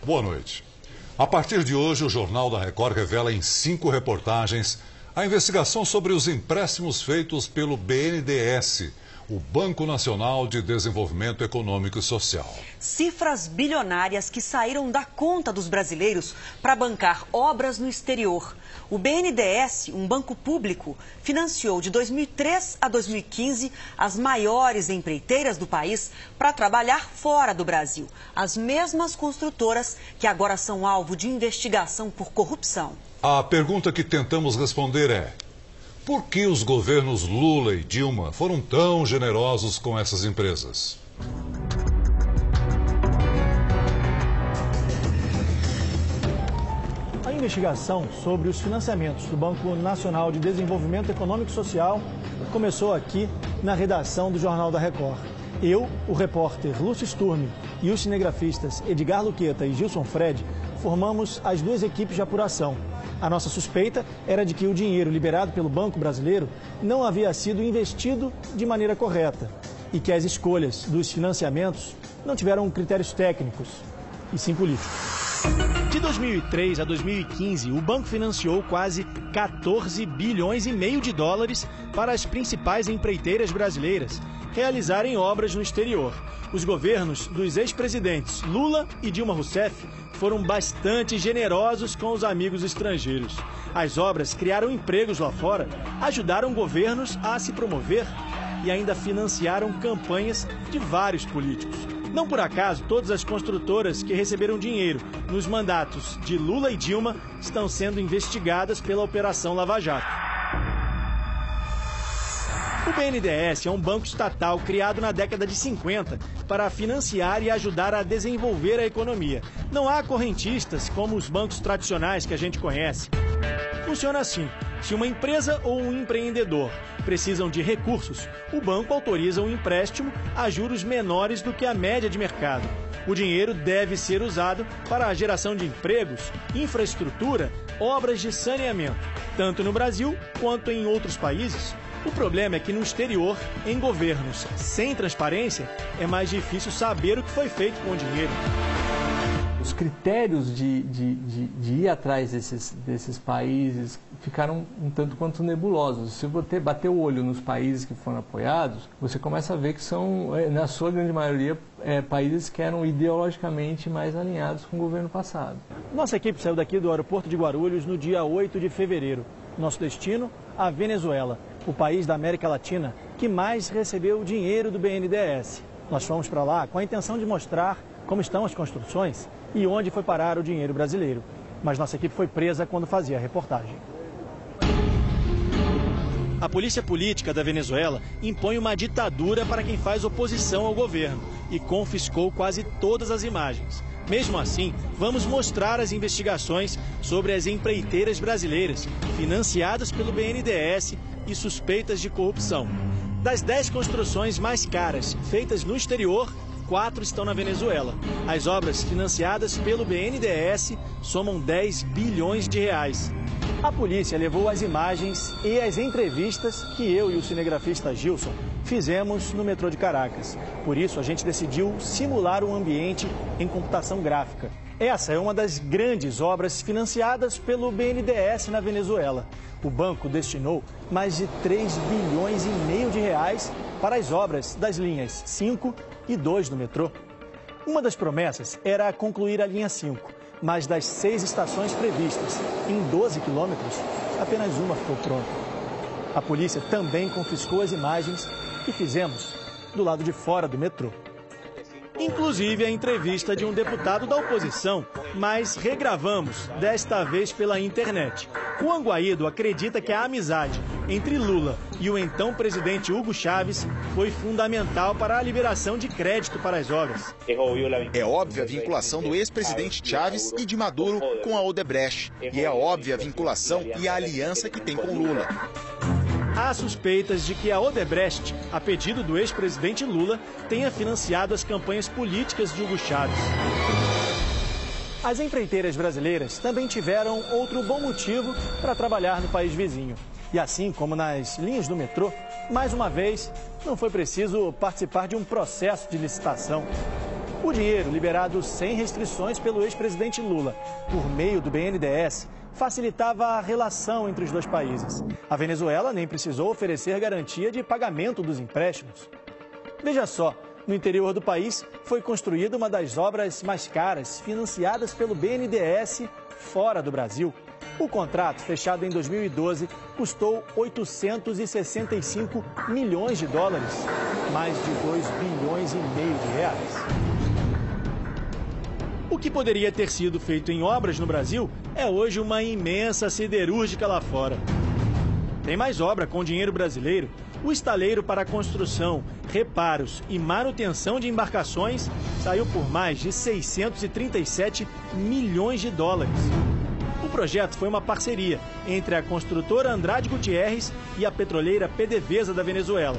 boa noite. A partir de hoje, o Jornal da Record revela em 5 reportagens a investigação sobre os empréstimos feitos pelo BNDES, o Banco Nacional de Desenvolvimento Econômico e Social. Cifras bilionárias que saíram da conta dos brasileiros para bancar obras no exterior. O BNDES, um banco público, financiou de 2003 a 2015 as maiores empreiteiras do país para trabalhar fora do Brasil. As mesmas construtoras que agora são alvo de investigação por corrupção. A pergunta que tentamos responder é: por que os governos Lula e Dilma foram tão generosos com essas empresas? A investigação sobre os financiamentos do Banco Nacional de Desenvolvimento Econômico e Social começou aqui na redação do Jornal da Record. Eu, o repórter Lúcio Sturmi e os cinegrafistas Edgar Luqueta e Gilson Fred formamos as 2 equipes de apuração. A nossa suspeita era de que o dinheiro liberado pelo Banco Brasileiro não havia sido investido de maneira correta e que as escolhas dos financiamentos não tiveram critérios técnicos, e sim políticos. De 2003 a 2015, o banco financiou quase 14 bilhões e meio de dólares para as principais empreiteiras brasileiras realizarem obras no exterior. Os governos dos ex-presidentes Lula e Dilma Rousseff foram bastante generosos com os amigos estrangeiros. As obras criaram empregos lá fora, ajudaram governos a se promover e ainda financiaram campanhas de vários políticos. Não por acaso, todas as construtoras que receberam dinheiro nos mandatos de Lula e Dilma estão sendo investigadas pela Operação Lava Jato. O BNDES é um banco estatal criado na década de 50 para financiar e ajudar a desenvolver a economia. Não há correntistas como os bancos tradicionais que a gente conhece. Funciona assim: se uma empresa ou um empreendedor precisam de recursos, o banco autoriza um empréstimo a juros menores do que a média de mercado. O dinheiro deve ser usado para a geração de empregos, infraestrutura, obras de saneamento, tanto no Brasil quanto em outros países. O problema é que no exterior, em governos sem transparência, é mais difícil saber o que foi feito com o dinheiro. Os critérios de ir atrás desses países ficaram um tanto quanto nebulosos. Se você bater o olho nos países que foram apoiados, você começa a ver que são, na sua grande maioria, países que eram ideologicamente mais alinhados com o governo passado. Nossa equipe saiu daqui do aeroporto de Guarulhos no dia 8 de fevereiro. Nosso destino, a Venezuela, o país da América Latina que mais recebeu dinheiro do BNDES. Nós fomos para lá com a intenção de mostrar como estão as construções e onde foi parar o dinheiro brasileiro. Mas nossa equipe foi presa quando fazia a reportagem. A polícia política da Venezuela impõe uma ditadura para quem faz oposição ao governo e confiscou quase todas as imagens. Mesmo assim, vamos mostrar as investigações sobre as empreiteiras brasileiras financiadas pelo BNDES e suspeitas de corrupção. Das 10 construções mais caras feitas no exterior, 4 estão na Venezuela. As obras financiadas pelo BNDES somam 10 bilhões de reais. A polícia levou as imagens e as entrevistas que eu e o cinegrafista Gilson fizemos no metrô de Caracas. Por isso, a gente decidiu simular um ambiente em computação gráfica. Essa é uma das grandes obras financiadas pelo BNDES na Venezuela. O banco destinou mais de 3 bilhões e meio de reais para as obras das linhas 5 e 2 do metrô. Uma das promessas era concluir a linha 5, mas das 6 estações previstas, em 12 quilômetros, apenas uma ficou pronta. A polícia também confiscou as imagens que fizemos do lado de fora do metrô. Inclusive a entrevista de um deputado da oposição, mas regravamos, desta vez pela internet. Juan Guaidó acredita que a amizade entre Lula e o então presidente Hugo Chávez foi fundamental para a liberação de crédito para as obras. É óbvia a vinculação do ex-presidente Chávez e de Maduro com a Odebrecht. E é óbvia a vinculação e a aliança que tem com Lula. Há suspeitas de que a Odebrecht, a pedido do ex-presidente Lula, tenha financiado as campanhas políticas de Hugo Chávez. As empreiteiras brasileiras também tiveram outro bom motivo para trabalhar no país vizinho. E assim como nas linhas do metrô, mais uma vez, não foi preciso participar de um processo de licitação. O dinheiro, liberado sem restrições pelo ex-presidente Lula, por meio do BNDES, facilitava a relação entre os dois países. A Venezuela nem precisou oferecer garantia de pagamento dos empréstimos. Veja só, no interior do país foi construída uma das obras mais caras financiadas pelo BNDES fora do Brasil. O contrato, fechado em 2012, custou 865 milhões de dólares, mais de 2,5 bilhões de reais. O que poderia ter sido feito em obras no Brasil é hoje uma imensa siderúrgica lá fora. Tem mais obra com dinheiro brasileiro. O estaleiro para construção, reparos e manutenção de embarcações saiu por mais de 637 milhões de dólares. O projeto foi uma parceria entre a construtora Andrade Gutierrez e a petroleira PDVSA da Venezuela.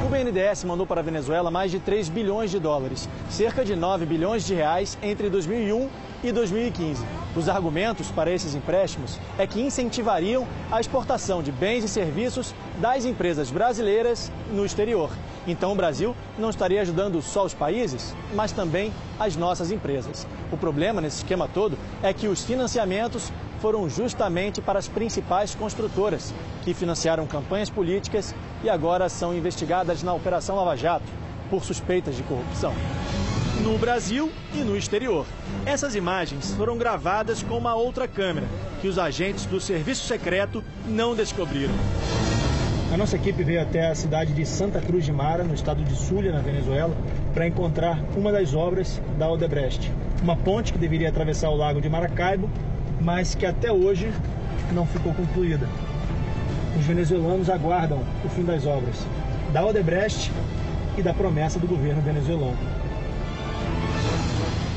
O BNDES mandou para a Venezuela mais de 3 bilhões de dólares, cerca de 9 bilhões de reais entre 2001 e 2015. Os argumentos para esses empréstimos é que incentivariam a exportação de bens e serviços das empresas brasileiras no exterior. Então o Brasil não estaria ajudando só os países, mas também as nossas empresas. O problema nesse esquema todo é que os financiamentos foram justamente para as principais construtoras, que financiaram campanhas políticas e agora são investigadas na Operação Lava Jato por suspeitas de corrupção. No Brasil e no exterior. Essas imagens foram gravadas com uma outra câmera, que os agentes do Serviço Secreto não descobriram. A nossa equipe veio até a cidade de Santa Cruz de Mara, no estado de Zulia, na Venezuela, para encontrar uma das obras da Odebrecht. Uma ponte que deveria atravessar o lago de Maracaibo, mas que até hoje não ficou concluída. Os venezuelanos aguardam o fim das obras da Odebrecht e da promessa do governo venezuelano.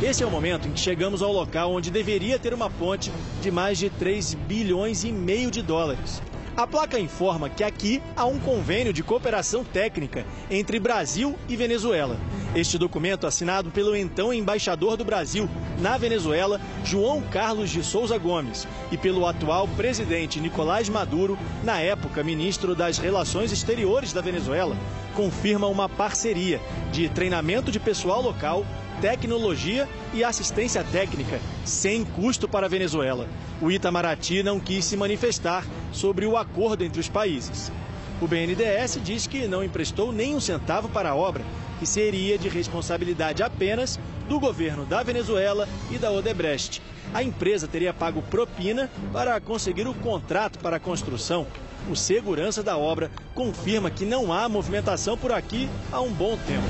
Esse é o momento em que chegamos ao local onde deveria ter uma ponte de mais de 3 bilhões e meio de dólares. A placa informa que aqui há um convênio de cooperação técnica entre Brasil e Venezuela. Este documento, assinado pelo então embaixador do Brasil na Venezuela, João Carlos de Souza Gomes, e pelo atual presidente Nicolás Maduro, na época ministro das Relações Exteriores da Venezuela, confirma uma parceria de treinamento de pessoal local, tecnologia e assistência técnica, sem custo para a Venezuela. O Itamaraty não quis se manifestar sobre o acordo entre os países. O BNDES diz que não emprestou nem um centavo para a obra, que seria de responsabilidade apenas do governo da Venezuela e da Odebrecht. A empresa teria pago propina para conseguir o contrato para a construção. O segurança da obra confirma que não há movimentação por aqui há um bom tempo.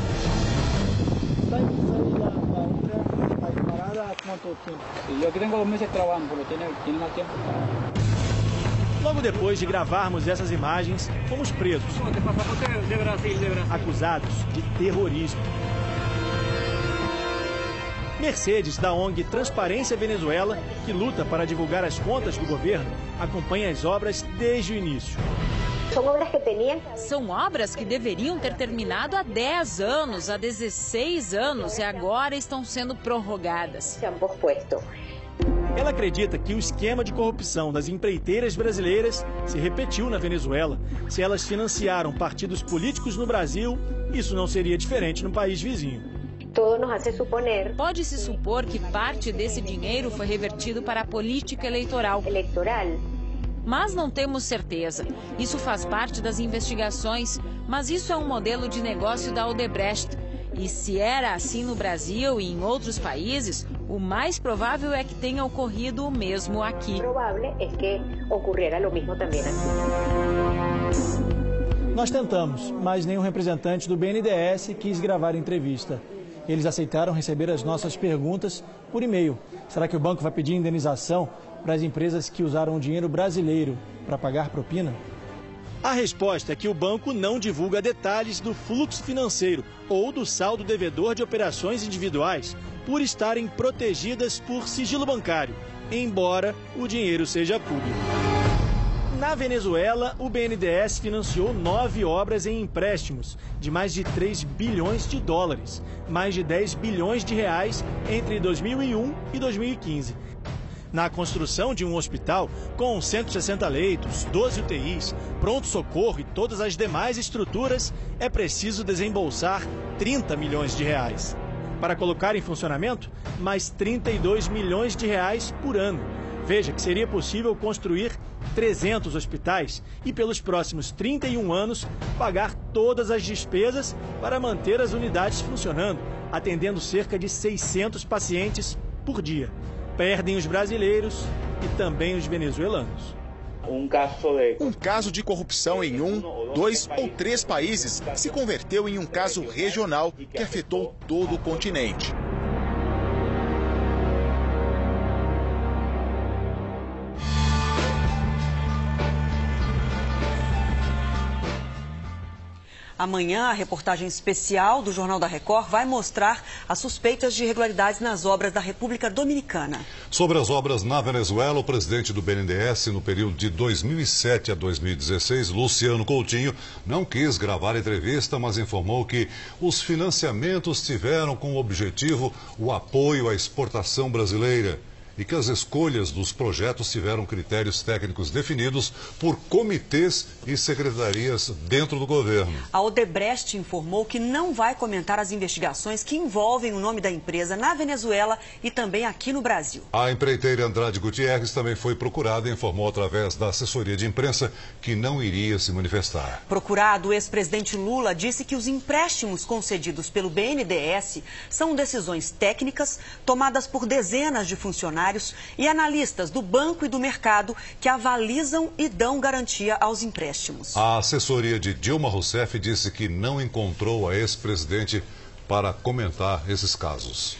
Logo depois de gravarmos essas imagens, fomos presos, acusados de terrorismo. Mercedes, da ONG Transparência Venezuela, que luta para divulgar as contas do governo, acompanha as obras desde o início. São obras que deveriam ter terminado há 10 anos, há 16 anos e agora estão sendo prorrogadas. Ela acredita que o esquema de corrupção das empreiteiras brasileiras se repetiu na Venezuela. Se elas financiaram partidos políticos no Brasil, isso não seria diferente no país vizinho. Pode-se supor que parte desse dinheiro foi revertido para a política eleitoral. Mas não temos certeza. Isso faz parte das investigações, mas isso é um modelo de negócio da Odebrecht. E se era assim no Brasil e em outros países, o mais provável é que tenha ocorrido o mesmo aqui. Nós tentamos, mas nenhum representante do BNDES quis gravar a entrevista. Eles aceitaram receber as nossas perguntas por e-mail. Será que o banco vai pedir indenização para as empresas que usaram o dinheiro brasileiro para pagar propina? A resposta é que o banco não divulga detalhes do fluxo financeiro ou do saldo devedor de operações individuais, por estarem protegidas por sigilo bancário, embora o dinheiro seja público. Na Venezuela, o BNDES financiou 9 obras em empréstimos de mais de 3 bilhões de dólares, mais de 10 bilhões de reais entre 2001 e 2015. Na construção de um hospital com 160 leitos, 12 UTIs, pronto-socorro e todas as demais estruturas, é preciso desembolsar 30 milhões de reais. Para colocar em funcionamento, mais 32 milhões de reais por ano. Veja que seria possível construir 300 hospitais e, pelos próximos 31 anos, pagar todas as despesas para manter as unidades funcionando, atendendo cerca de 600 pacientes por dia. Perdem os brasileiros e também os venezuelanos. Um caso de corrupção em 1, 2 ou 3 países se converteu em um caso regional que afetou todo o continente. Amanhã, a reportagem especial do Jornal da Record vai mostrar as suspeitas de irregularidades nas obras da República Dominicana. Sobre as obras na Venezuela, o presidente do BNDES, no período de 2007 a 2016, Luciano Coutinho, não quis gravar a entrevista, mas informou que os financiamentos tiveram como objetivo o apoio à exportação brasileira e que as escolhas dos projetos tiveram critérios técnicos definidos por comitês e secretarias dentro do governo. A Odebrecht informou que não vai comentar as investigações que envolvem o nome da empresa na Venezuela e também aqui no Brasil. A empreiteira Andrade Gutierrez também foi procurada e informou através da assessoria de imprensa que não iria se manifestar. Procurado, o ex-presidente Lula disse que os empréstimos concedidos pelo BNDES são decisões técnicas tomadas por dezenas de funcionários e analistas do banco e do mercado que avalizam e dão garantia aos empréstimos. A assessoria de Dilma Rousseff disse que não encontrou a ex-presidente para comentar esses casos.